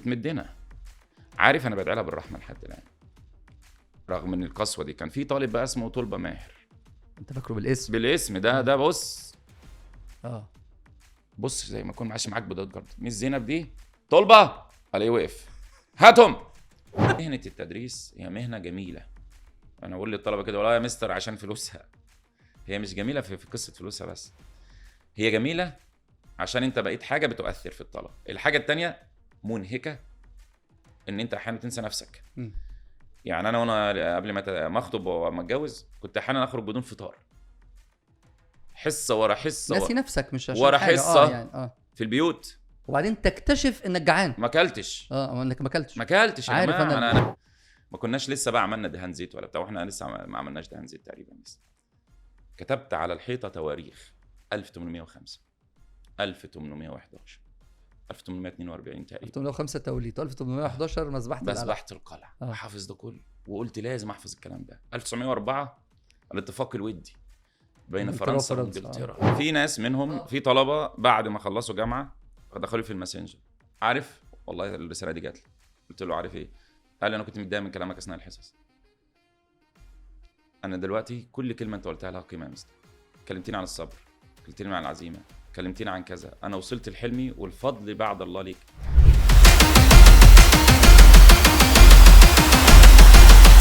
بتمدنا. عارف انا بدعي لها بالرحمه لحد الان رغم ان القسوه دي. كان في طالب بقى اسمه طلبه ماهر. انت فاكره بالاسم؟ بالاسم ده بص بص زي ما اكون ماشي معاك بدوت جارد. مش زينب دي طلبه عليه وقف هاتهم. مهنه التدريس هي مهنه جميله. انا بقول للطلبه كده والله يا مستر عشان فلوسها. هي مش جميله في قصه فلوسها بس، هي جميله عشان انت بقيت حاجه بتؤثر في الطلبه. الحاجه التانية منهكه ان انت احيانا تنسى نفسك. يعني انا وانا قبل ما اخطب وما اتجوز كنت احيانا اخرج بدون فطار، حصه ورا حصه ناسي نفسك مش عشان ورا حاجة. حصه يعني في البيوت. وبعدين تكتشف انك جعان. ما اكلتش انك ما اكلتش يا عارف جماعه. انا ما كناش لسه بقى عملنا دهان زيت ولا بتاع، واحنا لسه ما عملناش دهان زيت تقريبا لسه. كتبت على الحيطه تواريخ 1805 1811 1842 تقريبا. 1805 توليد 1811 مذبحة القلعة. حافظ ده كله وقلت لازم احفظ الكلام ده. 1904 الاتفاق الودي بين فرنسا وانجلترا. في ناس منهم في طلبة بعد ما خلصوا جامعة دخلوا في الماسنجر. عارف والله الرسالة دي جات لي، قلت له عارف ايه؟ قال لي انا كنت متضايق من كلامك اثناء الحصص. انا دلوقتي كل كلمة انت قلتها لها قيمة يا مستر. كلمتيني عن الصبر، كلمتيني عن العزيمة، كلمتيني عن كذا. انا وصلت لحلمي والفضل بعد الله ليك.